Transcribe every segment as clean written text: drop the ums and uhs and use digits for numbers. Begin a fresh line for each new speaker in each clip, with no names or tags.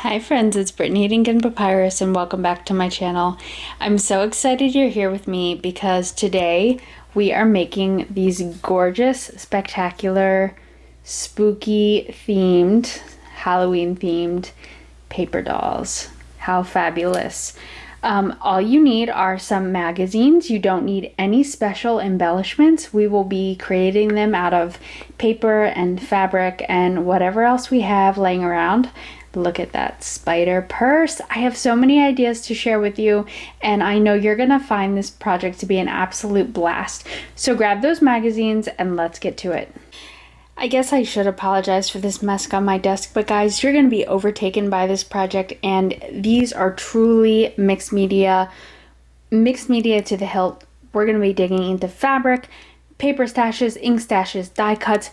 Hi friends, it's Brittany Eating Papyrus and welcome back to my channel. I'm so excited you're here with me because today we are making these gorgeous, spectacular, spooky themed, Halloween themed paper dolls. How fabulous. All you need are some magazines. You don't need any special embellishments. We will be creating them out of paper and fabric and whatever else we have laying around. Look at that spider purse. I have so many ideas to share with you, and I know you're gonna find this project to be an absolute blast. So grab those magazines and let's get to it. I guess I should apologize for this mess on my desk, but guys, you're gonna be overtaken by this project, and these are truly mixed media to the hilt. We're gonna be digging into fabric, paper stashes, ink stashes, die cuts,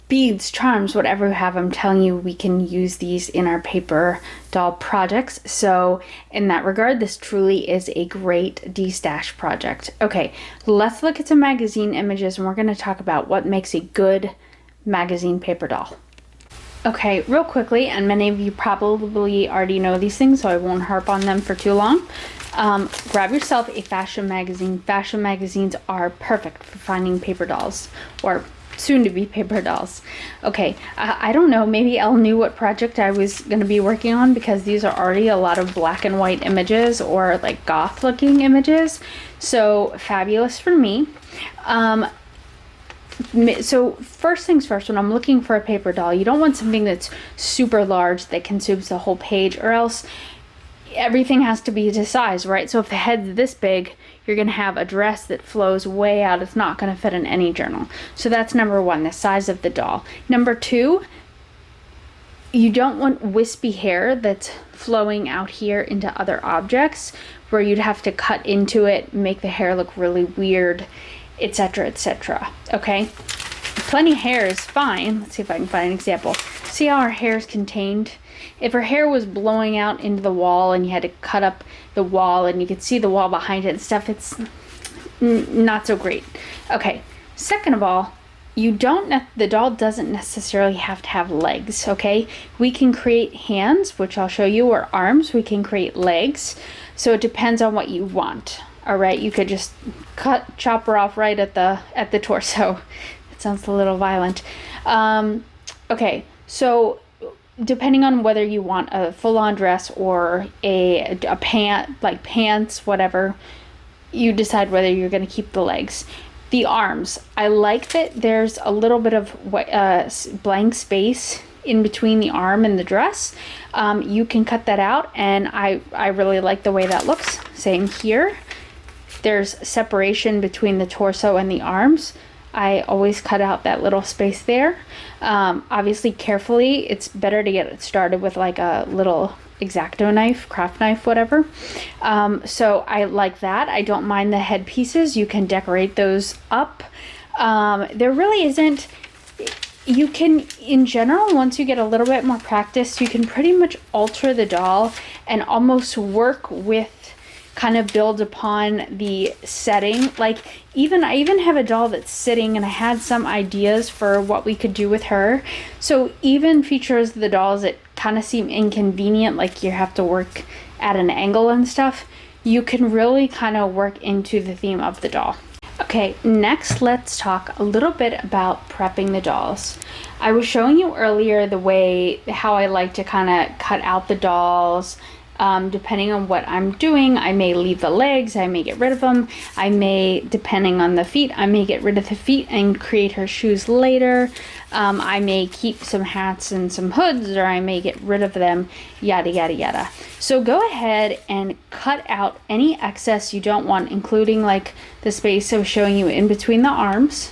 beads, charms, whatever we have. I'm telling you, we can use these in our paper doll projects. So in that regard, this truly is a great destash project. Okay, let's look at some magazine images and we're going to talk about what makes a good magazine paper doll. Okay, real quickly, and many of you probably already know these things, so I won't harp on them for too long. Grab yourself a fashion magazine. Fashion magazines are perfect for finding paper dolls, or soon to be paper dolls. Okay, I don't know, maybe Elle knew what project I was going to be working on because these are already a lot of black and white images or like goth looking images. So fabulous for me. So first things first, when I'm looking for a paper doll, you don't want something that's super large that consumes the whole page, or else everything has to be to size, right? So if the head's this big, you're going to have a dress that flows way out. It's not going to fit in any journal. So that's number one, the size of the doll. Number two, you don't want wispy hair that's flowing out here into other objects where you'd have to cut into it, make the hair look really weird, etc., etc. Okay? Plenty of hair is fine. Let's see if I can find an example. See how our hair is contained? If her hair was blowing out into the wall and you had to cut up the wall and you could see the wall behind it and stuff, it's not so great. Okay, second of all, the doll doesn't necessarily have to have legs, okay? We can create hands, which I'll show you, or arms. We can create legs. So it depends on what you want. All right, you could just chop her off right at the torso. It sounds a little violent. Okay, so depending on whether you want a full-on dress or a pants, whatever, you decide whether you're going to keep the legs. The arms, I like that there's a little bit of blank space in between the arm and the dress. You can cut that out, and I really like the way that looks. Same here. There's separation between the torso and the arms. I always cut out that little space there. Obviously carefully. It's better to get it started with like a little X-Acto knife, craft knife, whatever. So I like that. I don't mind the head pieces. You can decorate those up. There really isn't, you can, in general, once you get a little bit more practice, you can pretty much alter the doll and almost work with, kind of build upon the setting. Like I even have a doll that's sitting, and I had some ideas for what we could do with her. So even features of the dolls that kind of seem inconvenient, like you have to work at an angle and stuff, you can really kind of work into the theme of the doll. Okay, next let's talk a little bit about prepping the dolls. I was showing you earlier how I like to kind of cut out the dolls. Depending on what I'm doing, I may leave the legs, I may get rid of them. I may, depending on the feet, I may get rid of the feet and create her shoes later. I may keep some hats and some hoods, or I may get rid of them, yada, yada, yada. So go ahead and cut out any excess you don't want, including like the space I was showing you in between the arms.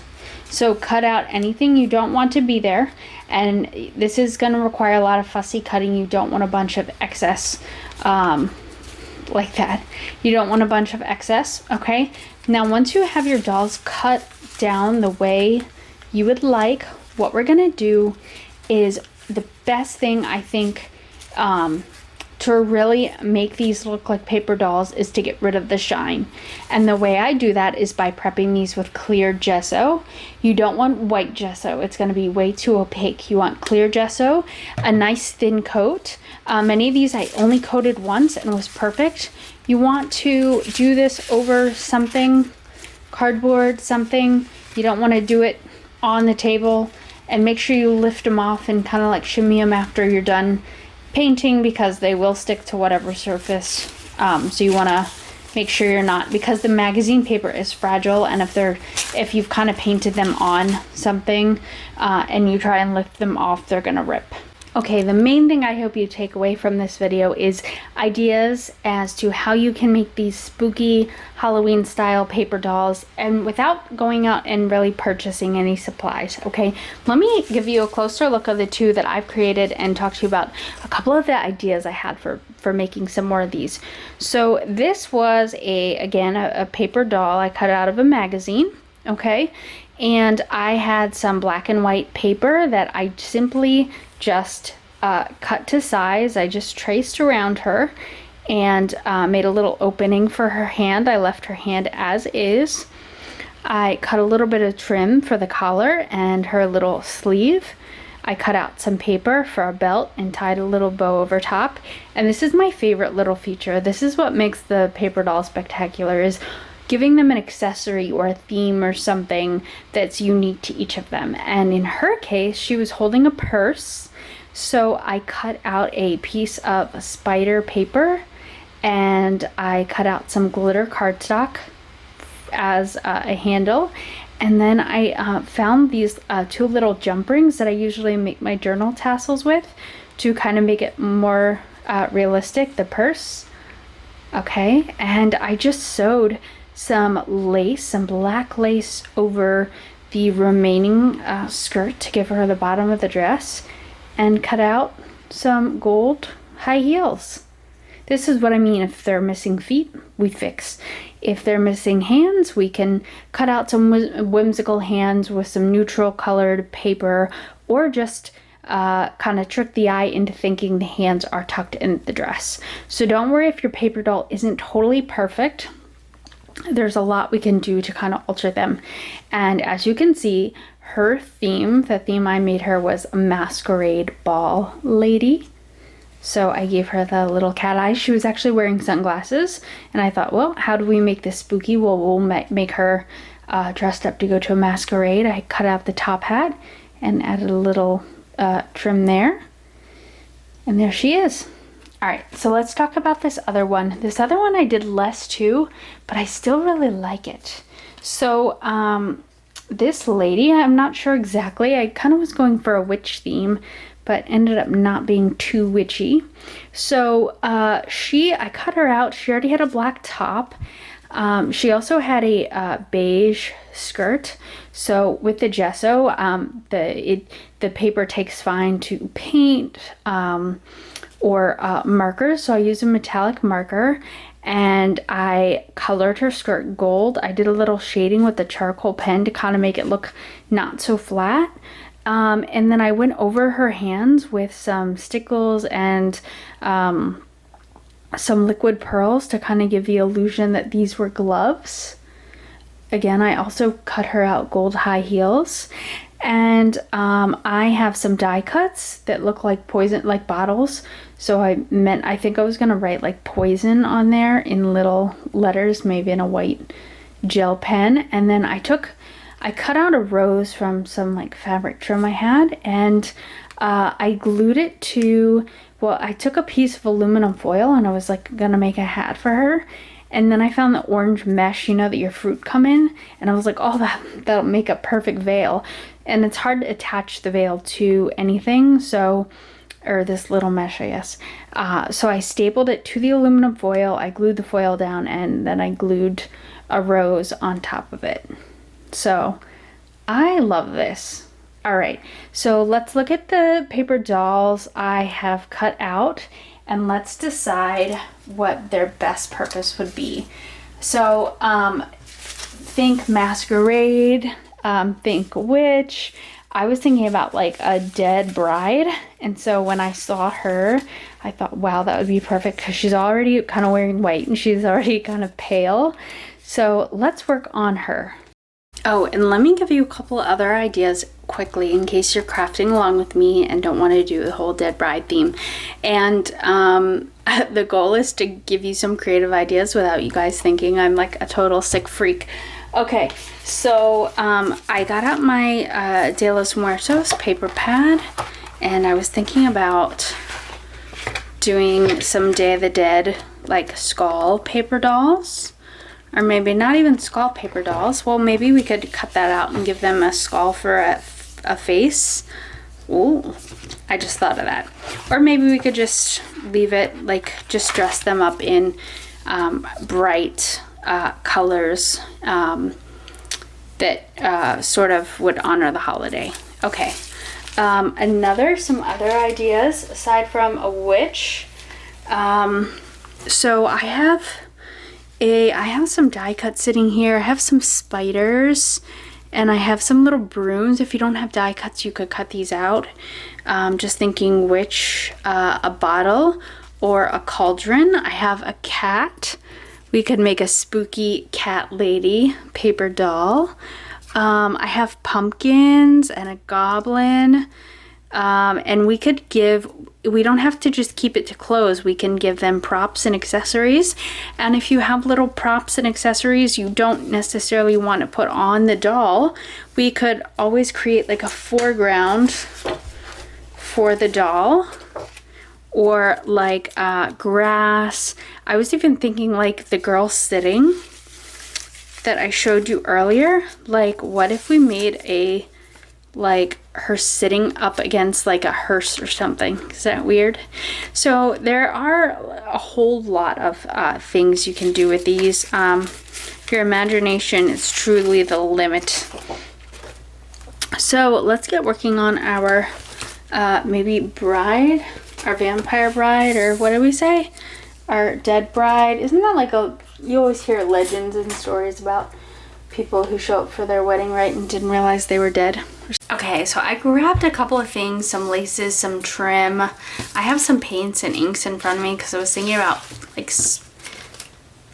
So cut out anything you don't want to be there. And this is going to require a lot of fussy cutting. You don't want a bunch of excess like that. You don't want a bunch of excess, okay? Now, once you have your dolls cut down the way you would like, what we're going to do is the best thing, I think, to really make these look like paper dolls is to get rid of the shine. And the way I do that is by prepping these with clear gesso. You don't want white gesso. It's going to be way too opaque. You want clear gesso, a nice thin coat. Many of these I only coated once and it was perfect. You want to do this over something, cardboard, something. You don't want to do it on the table. And make sure you lift them off and kind of like shimmy them after you're done painting, because they will stick to whatever surface. So you want to make sure you're not, because the magazine paper is fragile, and if you've kind of painted them on something and you try and lift them off, they're gonna rip. Okay, the main thing I hope you take away from this video is ideas as to how you can make these spooky Halloween style paper dolls and without going out and really purchasing any supplies. Okay, let me give you a closer look of the two that I've created and talk to you about a couple of the ideas I had for making some more of these. So this was again a paper doll I cut out of a magazine. Okay, and I had some black and white paper that I simply just cut to size. I just traced around her and made a little opening for her hand. I left her hand as is. I cut a little bit of trim for the collar and her little sleeve. I cut out some paper for a belt and tied a little bow over top. And this is my favorite little feature. This is what makes the paper doll spectacular, is giving them an accessory or a theme or something that's unique to each of them. And in her case, she was holding a purse. So I cut out a piece of spider paper and I cut out some glitter cardstock as a handle. And then I found these two little jump rings that I usually make my journal tassels with to kind of make it more realistic, the purse. Okay, and I just sewed some lace, some black lace over the remaining skirt to give her the bottom of the dress, and cut out some gold high heels. This is what I mean. If they're missing feet, we fix. If they're missing hands, we can cut out some whimsical hands with some neutral colored paper, or just kind of trick the eye into thinking the hands are tucked in the dress. So don't worry if your paper doll isn't totally perfect. There's a lot we can do to kind of alter them. And as you can see, her theme, the theme I made her, was a masquerade ball lady. So I gave her the little cat eyes. She was actually wearing sunglasses, and I thought, well, how do we make this spooky? Well, we'll make her dressed up to go to a masquerade. I cut out the top hat and added a little trim there, and there she is. All right, so let's talk about this other one. This other one I did less too, but I still really like it. So this lady, I'm not sure exactly. I kind of was going for a witch theme, but ended up not being too witchy. So I cut her out. She already had a black top. She also had a beige skirt. So with the gesso, the paper takes fine to paint or markers. So I used a metallic marker and I colored her skirt gold. I did a little shading with the charcoal pen to kind of make it look not so flat. And then I went over her hands with some stickles and some liquid pearls to kind of give the illusion that these were gloves. Again, I also cut her out gold high heels. And I have some die cuts that look like poison, like bottles. So I think I was gonna write like poison on there in little letters, maybe in a white gel pen. And then I cut out a rose from some like fabric trim I had, and I glued it to, well, I took a piece of aluminum foil and I was like gonna make a hat for her. And then I found the orange mesh, you know, that your fruit come in. And I was like, oh, that'll make a perfect veil. And it's hard to attach the veil to anything, so, or this little mesh, I guess. So I stapled it to the aluminum foil, I glued the foil down, and then I glued a rose on top of it. So I love this. All right, so let's look at the paper dolls I have cut out, and let's decide what their best purpose would be. So think masquerade, think which. I was thinking about like a dead bride, and so when I saw her, I thought, wow, that would be perfect because she's already kind of wearing white and she's already kind of pale. So let's work on her. Oh, and let me give you a couple other ideas quickly in case you're crafting along with me and don't want to do the whole dead bride theme. And the goal is to give you some creative ideas without you guys thinking I'm like a total sick freak. Okay, so I got out my De los Muertos paper pad, and I was thinking about doing some Day of the Dead like skull paper dolls. Or maybe not even skull paper dolls. Well, maybe we could cut that out and give them a skull for a face. Ooh, I just thought of that. Or maybe we could just leave it, like, just dress them up in bright colors that sort of would honor the holiday. Okay. Some other ideas aside from a witch. So I have some die cuts sitting here. I have some spiders, and I have some little brooms. If you don't have die cuts, you could cut these out. Just thinking which, a bottle or a cauldron. I have a cat. We could make a spooky cat lady paper doll. I have pumpkins and a goblin. And we don't have to just keep it to clothes. We can give them props and accessories. And if you have little props and accessories you don't necessarily want to put on the doll, we could always create like a foreground for the doll, or like grass. I was even thinking like the girl sitting that I showed you earlier. Like, what if we made like her sitting up against like a hearse or something? Is that weird? So there are a whole lot of things you can do with these. Your imagination is truly the limit. So let's get working on our maybe bride, our vampire bride, or what do we say? Our dead bride. Isn't that like you always hear legends and stories about people who show up for their wedding rite and didn't realize they were dead. Okay, so I grabbed a couple of things, some laces, some trim. I have some paints and inks in front of me because I was thinking about like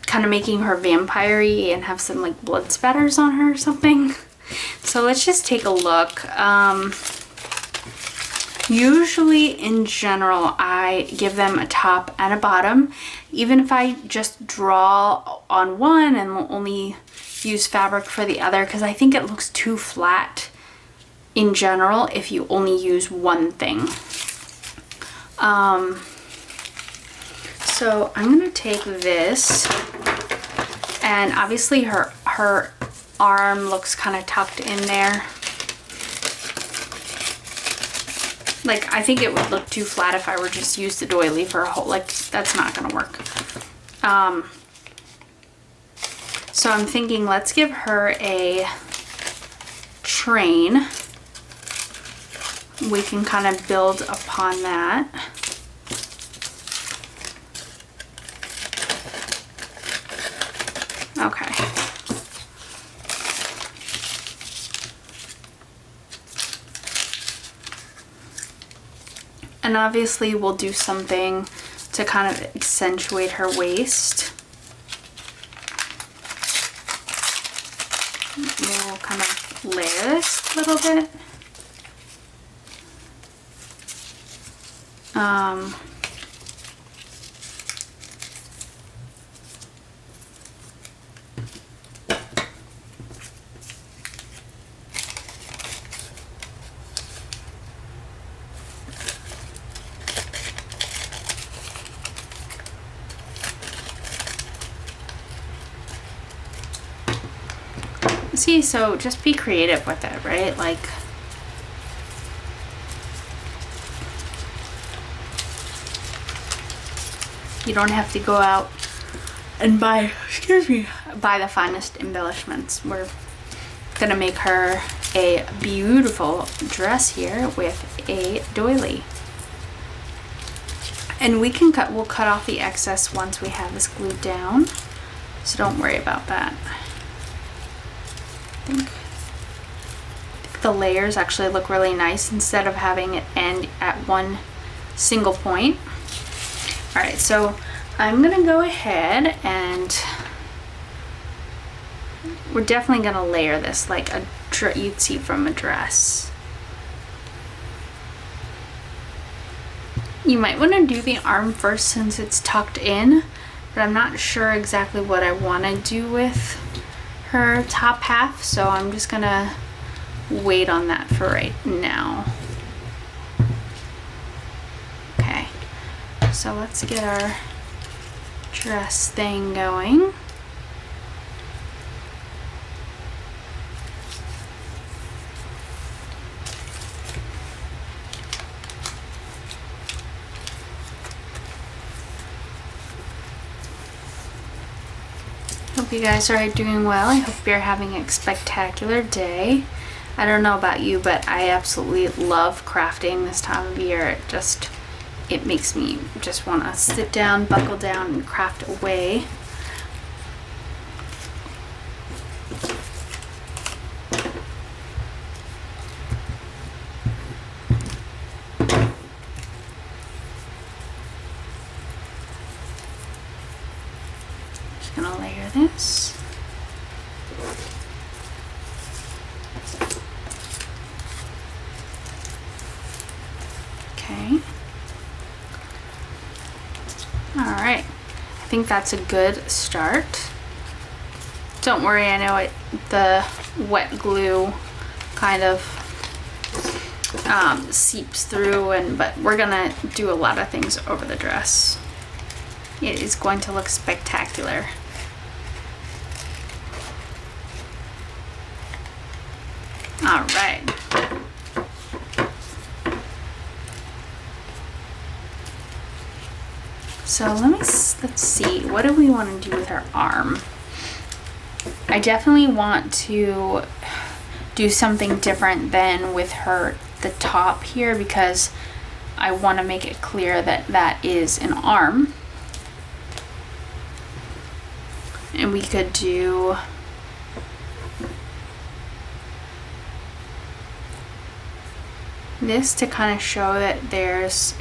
kind of making her vampire-y and have some like blood spatters on her or something. So let's just take a look. Usually in general I give them a top and a bottom, even if I just draw on one and only use fabric for the other, because I think it looks too flat in general if you only use one thing. So I'm gonna take this, and obviously her arm looks kind of tucked in there. Like, I think it would look too flat if I were just use the doily for a whole, like, that's not gonna work. So I'm thinking let's give her a train. We can kind of build upon that. Okay. And obviously we'll do something to kind of accentuate her waist. We'll kind of layer this a little bit. See, so just be creative with it, right? Like, you don't have to go out and buy the finest embellishments. We're gonna make her a beautiful dress here with a doily. And we'll cut off the excess once we have this glued down. So don't worry about that. I think the layers actually look really nice instead of having it end at one single point. All right, so I'm gonna go ahead and we're definitely gonna layer this like you'd see from a dress. You might want to do the arm first since it's tucked in, but I'm not sure exactly what I want to do with her top half, so I'm just gonna wait on that for right now. Okay, so let's get our dress thing going. Hope you guys are doing well. I hope you're having a spectacular day. I don't know about you, but I absolutely love crafting this time of year. It makes me just want to sit down, buckle down, and craft away. Just gonna layer this. Okay. All right. I think that's a good start. Don't worry, I know the wet glue kind of seeps through, but we're gonna do a lot of things over the dress. It is going to look spectacular. All right. So let's see, what do we want to do with her arm? I definitely want to do something different than with the top here, because I want to make it clear that that is an arm. And we could do this to kind of show that there's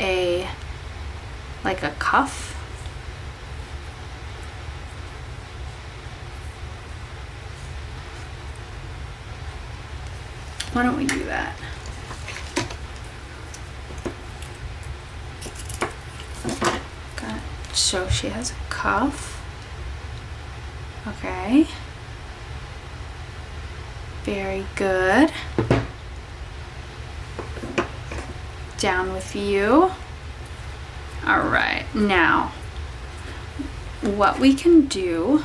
like a cuff. Why don't we do that? So she has a cuff. Okay. Very good. Down with you. All right, now what we can do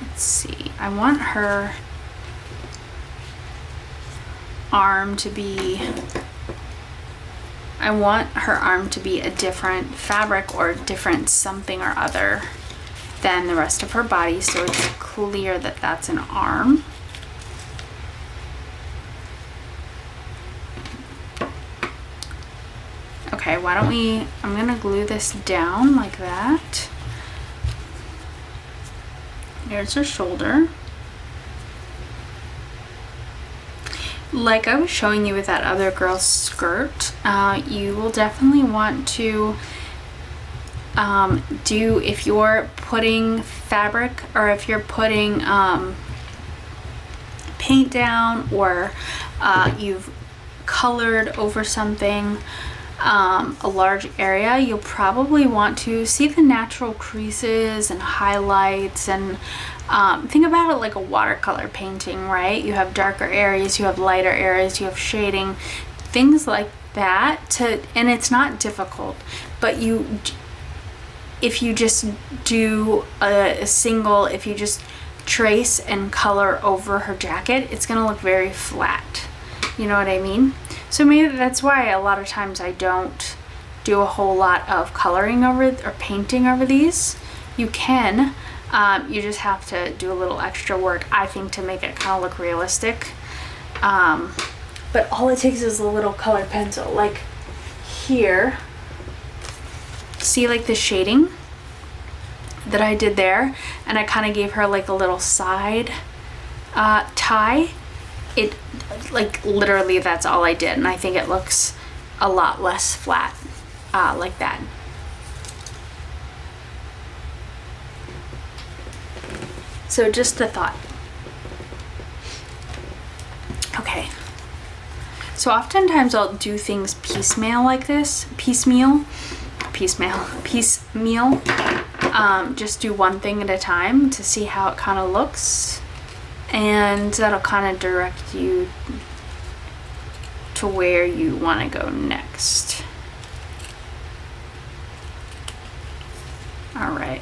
let's see, I want her arm to be a different fabric or different something or other than the rest of her body, so it's clear that that's an arm. Okay, why don't I'm gonna glue this down like that. There's her shoulder. Like I was showing you with that other girl's skirt, you will definitely want to if you're putting fabric, or if you're putting paint down, or you've colored over something, a large area, you'll probably want to see the natural creases and highlights, and think about it like a watercolor painting, right? You have darker areas, you have lighter areas, you have shading, things like that. And it's not difficult, but if you just do if you just trace and color over her jacket, it's gonna look very flat. You know what I mean? So maybe that's why a lot of times I don't do a whole lot of coloring over or painting over these. You can, you just have to do a little extra work, I think, to make it kind of look realistic. But all it takes is a little colored pencil. Like here, see like the shading that I did there, and I kind of gave her like a little side tie. It, like, literally that's all I did, and I think it looks a lot less flat like that. So just a thought. Okay, so oftentimes I'll do things piecemeal like this, piecemeal, just do one thing at a time to see how it kind of looks, and that'll kind of direct you to where you want to go next. All right.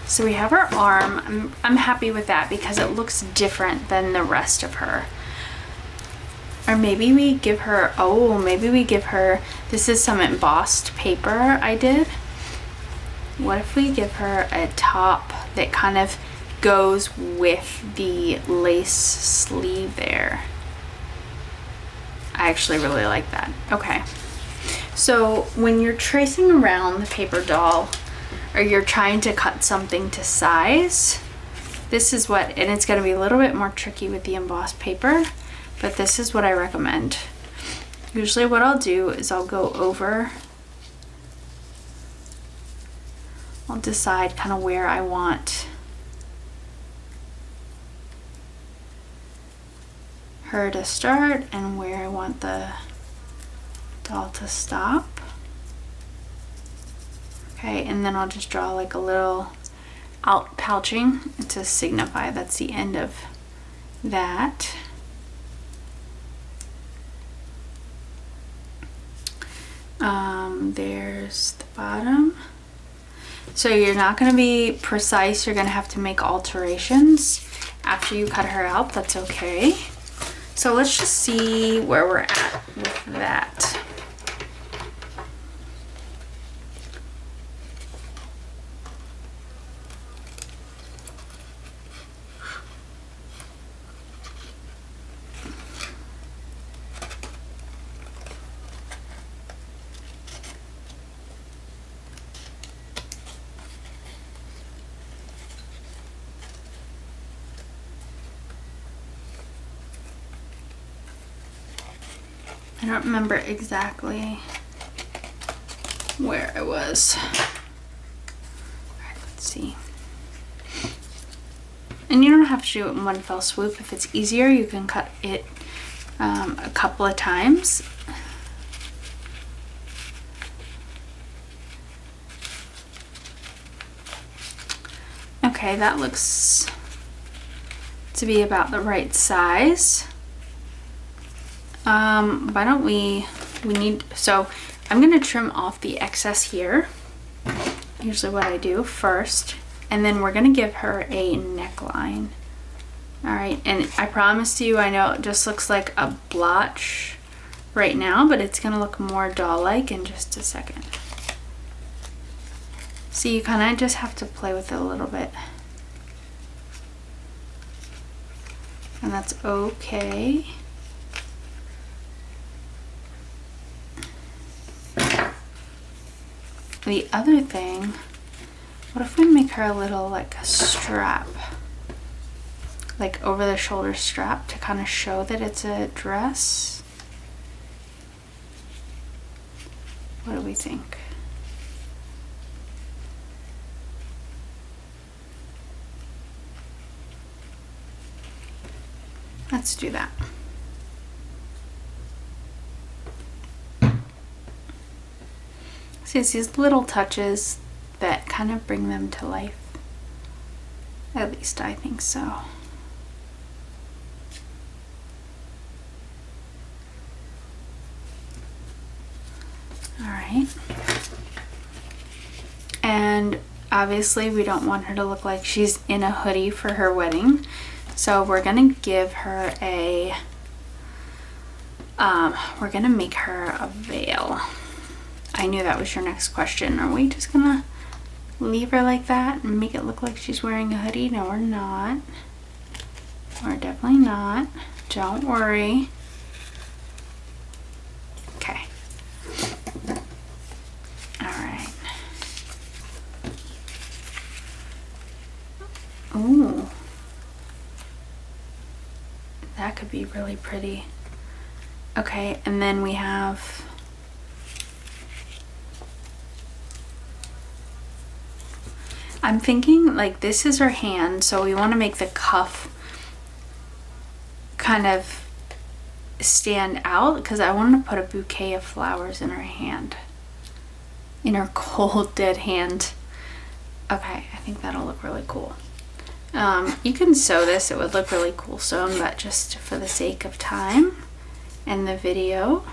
So we have her arm. I'm happy with that because it looks different than the rest of her. Or maybe we give her, this is some embossed paper I did. What if we give her a top that kind of goes with the lace sleeve there? I actually really like that. Okay. So when you're tracing around the paper doll, or you're trying to cut something to size, this is what, and it's going to be a little bit more tricky with the embossed paper, but this is what I recommend. Usually what I'll do is I'll go over, I'll decide kind of where I want her to start and where I want the doll to stop. Okay, and then I'll just draw like a little out pouching to signify that's the end of that. There's the bottom. So you're not going to be precise, you're going to have to make alterations after you cut her out. That's okay. So let's just see where we're at with that. I don't remember exactly where I was. All right, let's see. And you don't have to do it in one fell swoop. If it's easier, you can cut it a couple of times. Okay, that looks to be about the right size. Why don't we need, so I'm gonna trim off the excess here, usually what I do first, and then we're gonna give her a neckline. All right, and I promise you, I know it just looks like a blotch right now, but it's gonna look more doll-like in just a second. So you kind of just have to play with it a little bit. And that's okay. The other thing, what if we make her a little like a strap, like over the shoulder strap to kind of show that it's a dress? What do we think? Let's do that. See, it's these little touches that kind of bring them to life. At least I think so. All right. And obviously we don't want her to look like she's in a hoodie for her wedding. So we're gonna give her a, we're gonna make her a veil. I knew that was your next question. Are we just gonna leave her like that and make it look like she's wearing a hoodie. No, we're not. We're definitely not. Don't worry. Okay. All right. Ooh. That could be really pretty. Okay, and then we have I'm thinking like this is her hand, so we want to make the cuff kind of stand out because I want to put a bouquet of flowers in her hand. In her cold, dead hand. Okay, I think that'll look really cool. You can sew this, it would look really cool sewn, but just for the sake of time and the video,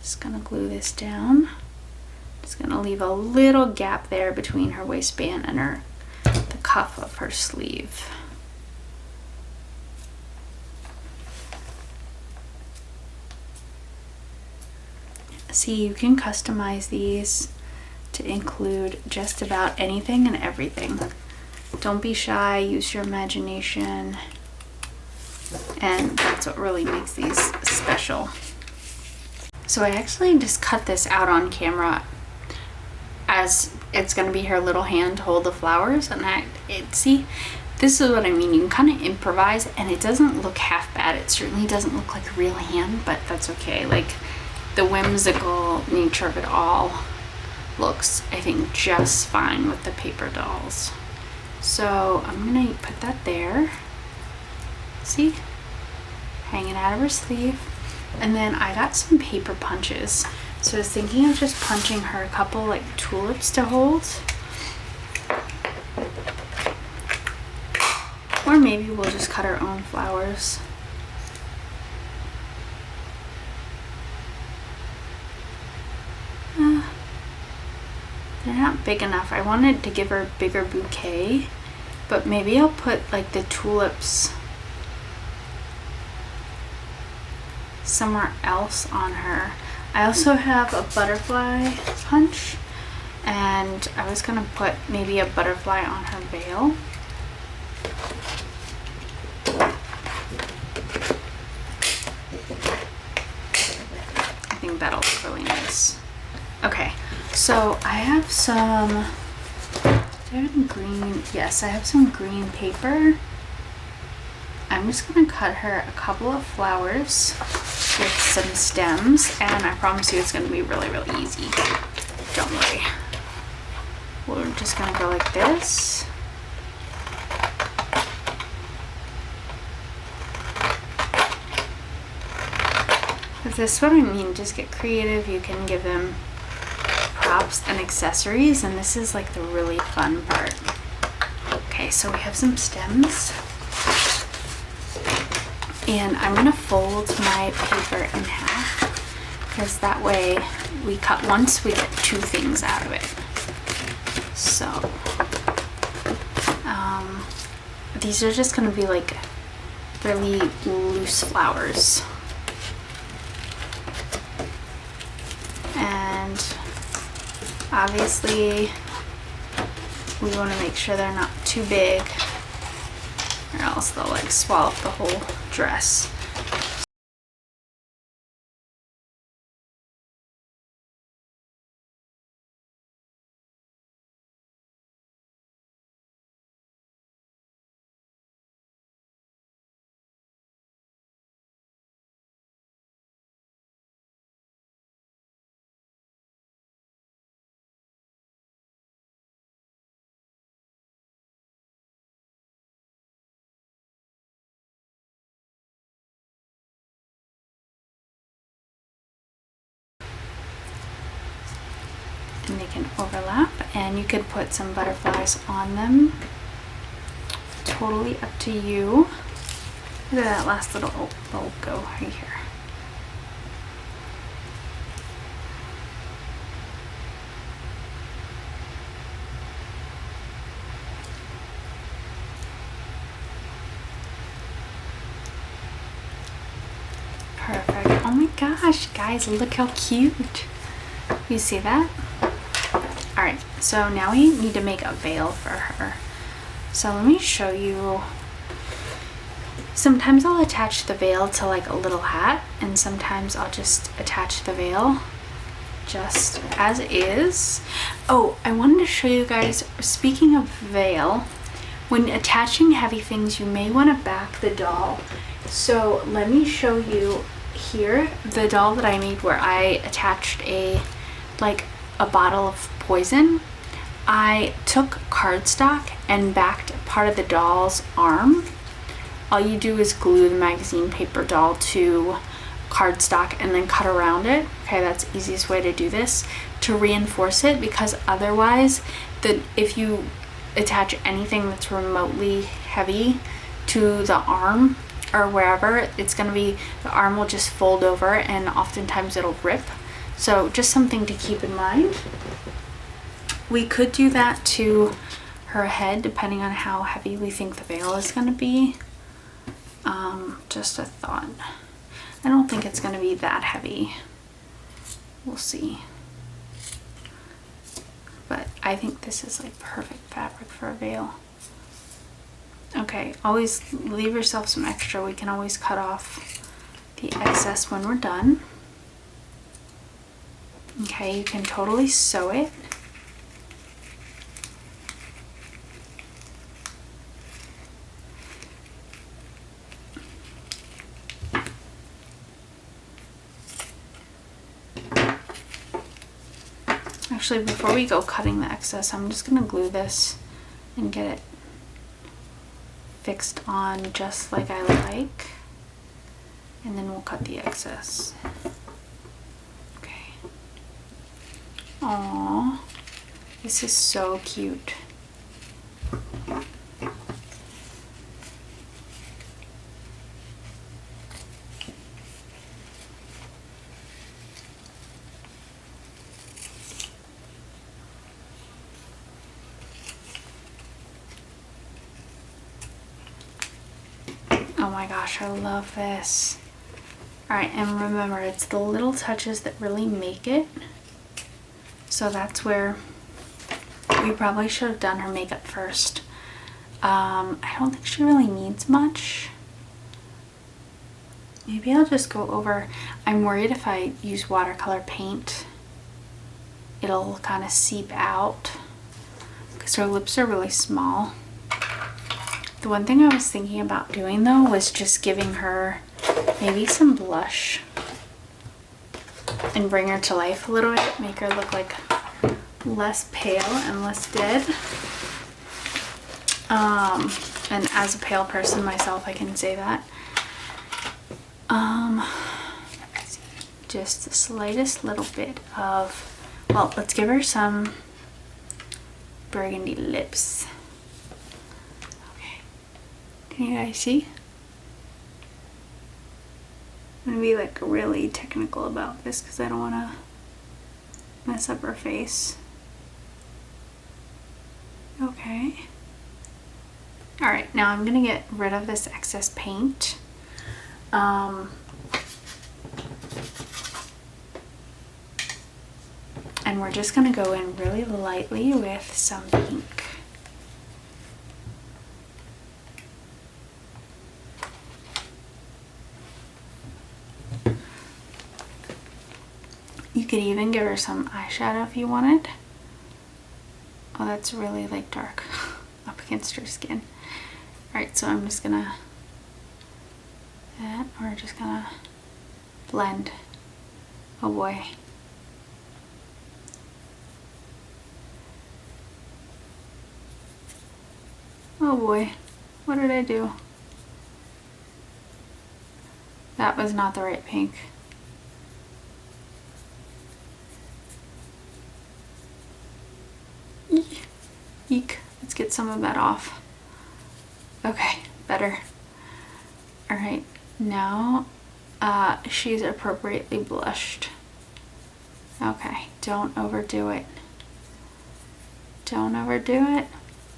just gonna glue this down. Just gonna leave a little gap there between her waistband and the cuff of her sleeve. See, you can customize these to include just about anything and everything. Don't be shy, use your imagination, and that's what really makes these special. So I actually just cut this out on camera as it's going to be her little hand to hold the flowers, and see, this is what I mean, you can kind of improvise and it doesn't look half bad. It certainly doesn't look like a real hand, but that's okay. Like, the whimsical nature of it all looks, I think, just fine with the paper dolls. So I'm gonna put that there. See? Hanging out of her sleeve. And then I got some paper punches. So I was thinking of just punching her a couple like tulips to hold. Or maybe we'll just cut our own flowers. They're not big enough. I wanted to give her a bigger bouquet, but maybe I'll put like the tulips somewhere else on her. I also have a butterfly punch, and I was gonna put maybe a butterfly on her veil. I think that'll look really nice. Okay. So I have some, do I have any green? Yes, I have some green paper. I'm just gonna cut her a couple of flowers with some stems, and I promise you it's gonna be really, really easy. Don't worry. We're just gonna go like this. This is what I mean, just get creative. You can give them props and accessories, and this is like the really fun part. Okay, so we have some stems, and I'm gonna fold my paper in half because that way we cut once, we get two things out of it. So these are just gonna be like really loose flowers, and obviously we want to make sure they're not too big or else they'll like swallow up the whole dress. And they can overlap, and you could put some butterflies on them. Totally up to you. Look at that last little go right here. Perfect. Oh my gosh, guys, look how cute. You see that? All right, so now we need to make a veil for her. So let me show you. Sometimes I'll attach the veil to like a little hat, and sometimes I'll just attach the veil just as is. Oh, I wanted to show you guys, speaking of veil, when attaching heavy things, you may want to back the doll. So let me show you here the doll that I made where I attached a bottle of poison. I took cardstock and backed part of the doll's arm. All you do is glue the magazine paper doll to cardstock and then cut around it. Okay, that's the easiest way to do this, to reinforce it, because otherwise if you attach anything that's remotely heavy to the arm or wherever, it's going to be, the arm will just fold over and oftentimes it'll rip. So just something to keep in mind. We could do that to her head depending on how heavy we think the veil is going to be. Just a thought. I don't think it's going to be that heavy. We'll see. But I think this is like perfect fabric for a veil. Okay, always leave yourself some extra. We can always cut off the excess when we're done. Okay, you can totally sew it. Actually, before we go cutting the excess, I'm just gonna glue this and get it fixed on just like I like, and then we'll cut the excess. Okay. Aww, this is so cute. Oh my gosh, I love this. Alright, and remember, it's the little touches that really make it. So that's where we probably should have done her makeup first. I don't think she really needs much. Maybe I'll just go over. I'm worried if I use watercolor paint, it'll kind of seep out because her lips are really small. The one thing I was thinking about doing though was just giving her maybe some blush and bring her to life a little bit, make her look like less pale and less dead. And as a pale person myself, I can say that. Just the slightest little bit of, well, let's give her some burgundy lips. Can you guys see? I'm gonna be like really technical about this because I don't want to mess up her face. Okay. Alright, now I'm gonna get rid of this excess paint. And we're just gonna go in really lightly with some pink. You could even give her some eyeshadow if you wanted. Oh, that's really like dark up against her skin. Alright, so I'm just gonna, we're just gonna blend. Oh boy. Oh boy, what did I do? That was not the right pink. Eek. Let's get some of that off. Okay, better. Alright, now she's appropriately blushed. Okay, don't overdo it. Don't overdo it.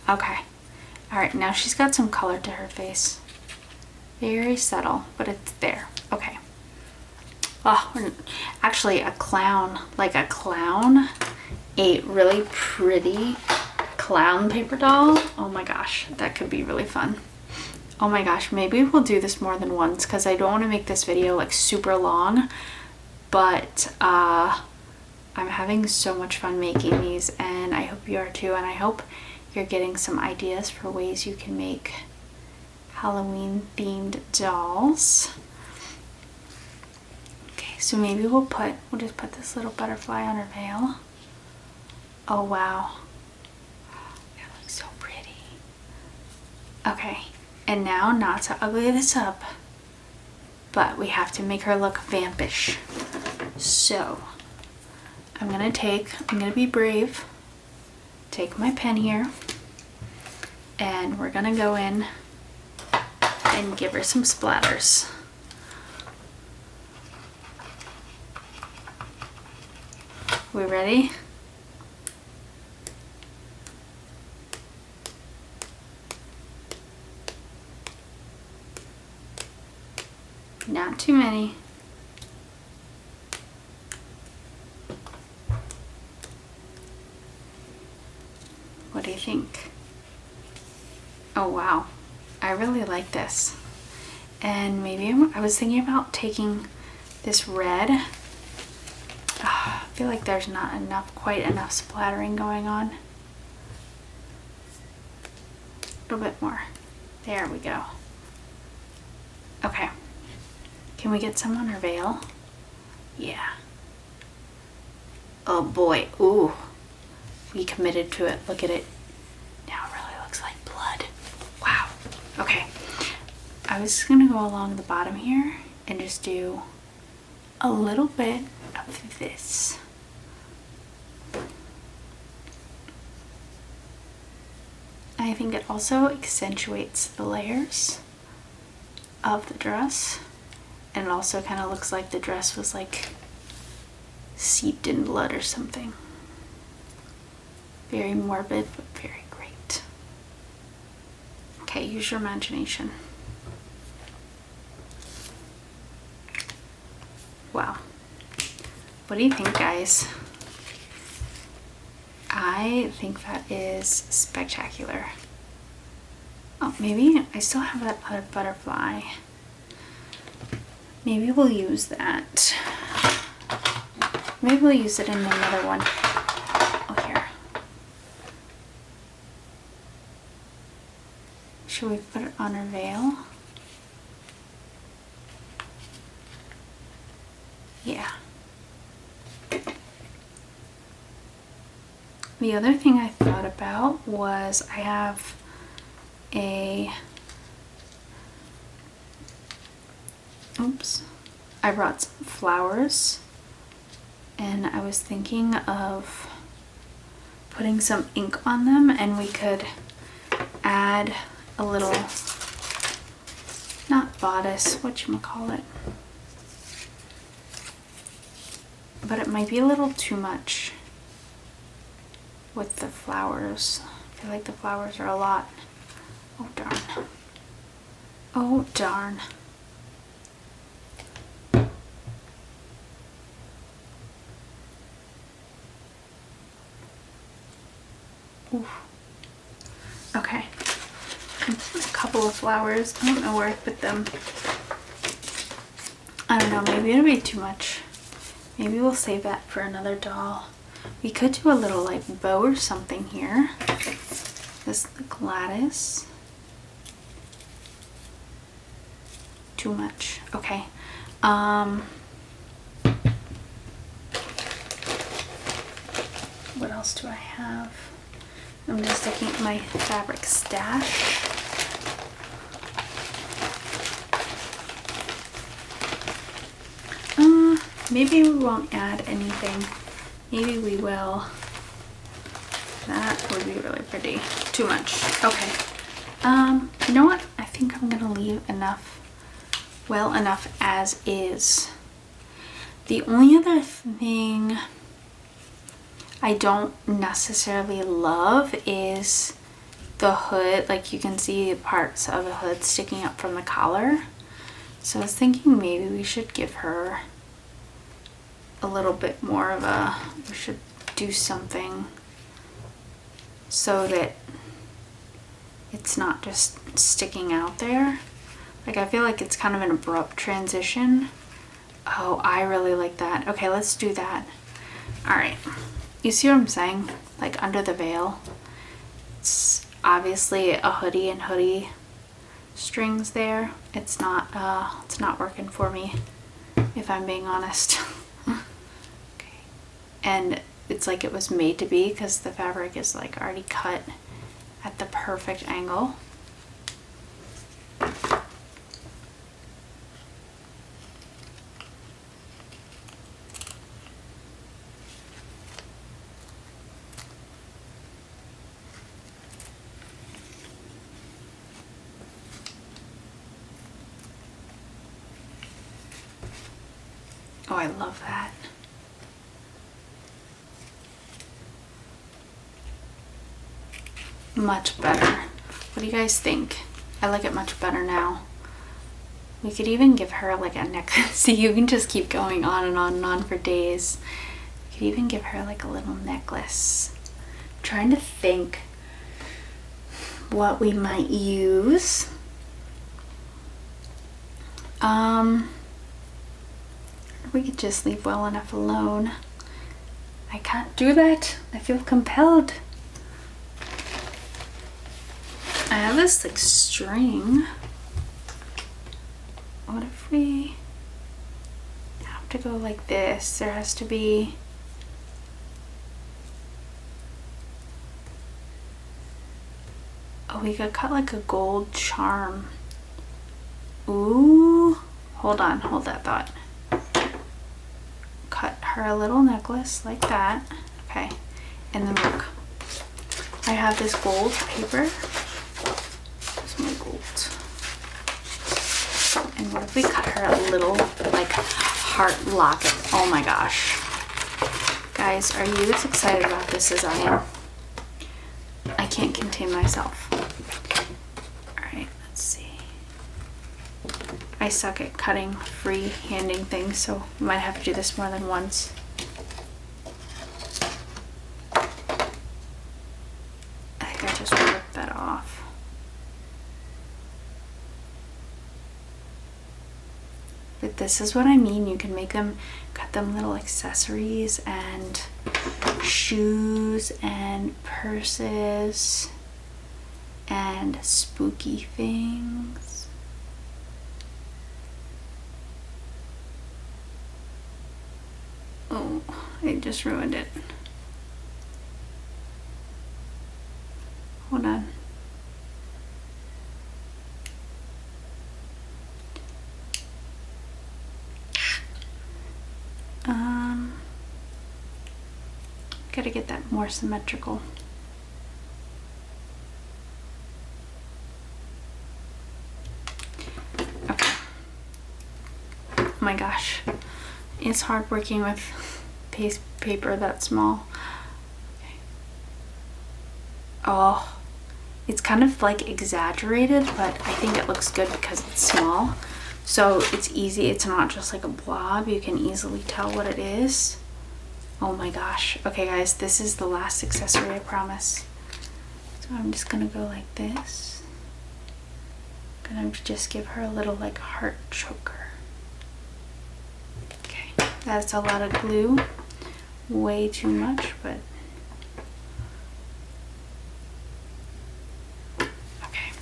Okay. Alright, now she's got some color to her face. Very subtle, but it's there. Okay. Oh, actually a clown, like a clown a really pretty clown paper doll. Oh my gosh, that could be really fun. Oh my gosh, maybe we'll do this more than once because I don't want to make this video like super long, but I'm having so much fun making these, and I hope you are too, and I hope you're getting some ideas for ways you can make Halloween themed dolls. Okay, so maybe we'll just put this little butterfly on her veil. Oh wow, that looks so pretty. Okay, and now not to ugly this up, but we have to make her look vampish. So I'm gonna be brave, take my pen here, and we're gonna go in and give her some splatters. We ready? Not too many. What do you think? Oh wow, I really like this. And maybe I was thinking about taking this red. I feel like there's not quite enough splattering going on. A little bit more. There we go. Okay. Can we get some on her veil? Yeah. Oh boy. Ooh. We committed to it. Look at it. Now it really looks like blood. Wow. Okay. I was just gonna go along the bottom here and just do a little bit of this. I think it also accentuates the layers of the dress, and it also kind of looks like the dress was like seeped in blood or something. Very morbid, but very great. Okay, use your imagination. Wow. What do you think, guys? I think that is spectacular. Oh, maybe I still have that other butterfly. Maybe we'll use that. Maybe we'll use it in another one. Oh, here. Should we put it on her veil? Yeah. The other thing I thought about was I have I brought some flowers, and I was thinking of putting some ink on them, and we could add a little, not bodice, whatchamacallit, but it might be a little too much with the flowers. I feel like the flowers are a lot. Oh darn. Oh darn. Oof. Okay. A couple of flowers. I don't know where I put them. I don't know, maybe it'll be too much. Maybe we'll save that for another doll. We could do a little like bow or something here. This is the Gladys. Too much. Okay. What else do I have? I'm just looking at my fabric stash. Maybe we won't add anything. Maybe we will. That would be really pretty. Too much. Okay. You know what? I think I'm gonna leave enough, well enough as is. The only other thing I don't necessarily love is the hood. Like, you can see parts of the hood sticking up from the collar. So I was thinking maybe we should give her a little bit more of a, we should do something so that it's not just sticking out there. Like, I feel like it's kind of an abrupt transition. Oh, I really like that. Okay, let's do that. All right, you see what I'm saying? Like, under the veil, it's obviously a hoodie and hoodie strings there. It's not working for me, if I'm being honest. Okay, and it's like it was made to be because the fabric is like already cut at the perfect angle. Oh, I love that. Much better. What do you guys think? I like it much better now. We could even give her like a necklace. See, you can just keep going on and on and on for days. We could even give her like a little necklace. I'm trying to think what we might use. We could just leave well enough alone. I can't do that. I feel compelled. I have this like string. What if we have to go like this? There has to be we could cut like a gold charm. Ooh, hold on, hold that thought. Cut her a little necklace like that. Okay, and then look, I have this gold paper. There's my gold. And what if we cut her a little like heart locket? Oh my gosh. Guys, are you as excited about this as I am? I can't contain myself. Alright, let's see. I suck at cutting free-handing things, so I might have to do this more than once. I think I just ripped that off. But this is what I mean. You can make them, cut them little accessories and shoes and purses and spooky things. Oh, I just ruined it. Hold on. Gotta get that more symmetrical. Okay. Oh my gosh. It's hard working with paper that small. Okay. Oh, it's kind of like exaggerated, but I think it looks good because it's small. So it's easy, it's not just like a blob. You can easily tell what it is. Oh my gosh. Okay guys, this is the last accessory, I promise. So I'm just gonna go like this. I'm gonna just give her a little like heart choker. Okay, that's a lot of glue. Way too much, but okay.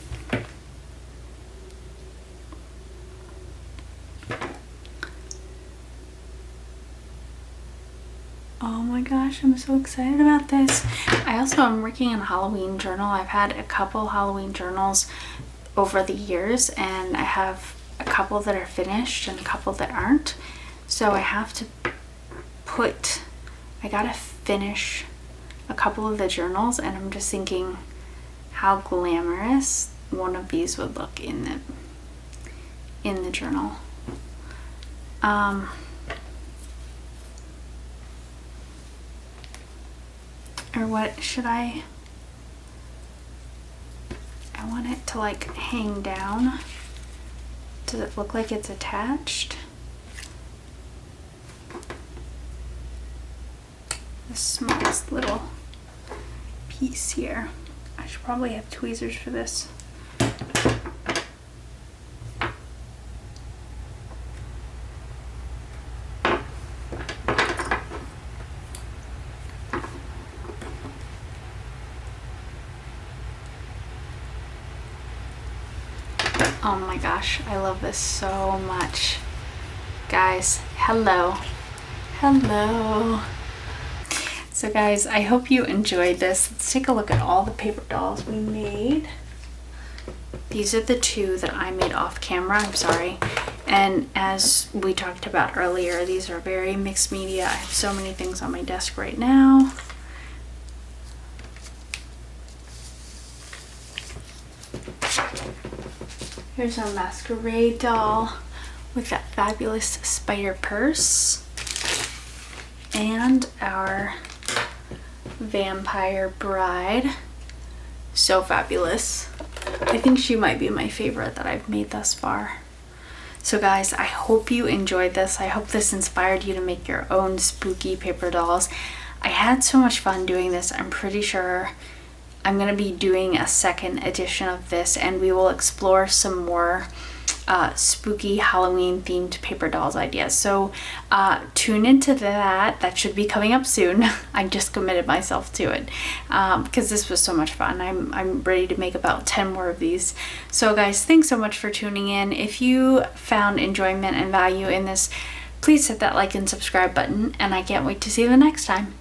Oh my gosh, I'm so excited about this. I also am working on a Halloween journal. I've had a couple Halloween journals over the years, and I have a couple that are finished and a couple that aren't. So I have to I gotta finish a couple of the journals, and I'm just thinking how glamorous one of these would look in the journal. Or what should I want it to like hang down. Does it look like it's attached? smallest little piece here. I should probably have tweezers for this. Oh my gosh, I love this so much. Guys, hello. Hello. So guys, I hope you enjoyed this. Let's take a look at all the paper dolls we made. These are the two that I made off camera, I'm sorry. And as we talked about earlier, these are very mixed media. I have so many things on my desk right now. Here's our masquerade doll with that fabulous spider purse. And our vampire bride. So fabulous. I think she might be my favorite that I've made thus far. So guys, I hope you enjoyed this. I hope this inspired you to make your own spooky paper dolls. I had so much fun doing this. I'm pretty sure I'm going to be doing a second edition of this, and we will explore some more spooky Halloween themed paper dolls ideas. So tune into that. That should be coming up soon. I just committed myself to it because this was so much fun. I'm ready to make about 10 more of these. So guys, thanks so much for tuning in. If you found enjoyment and value in this, please hit that like and subscribe button, and I can't wait to see you the next time.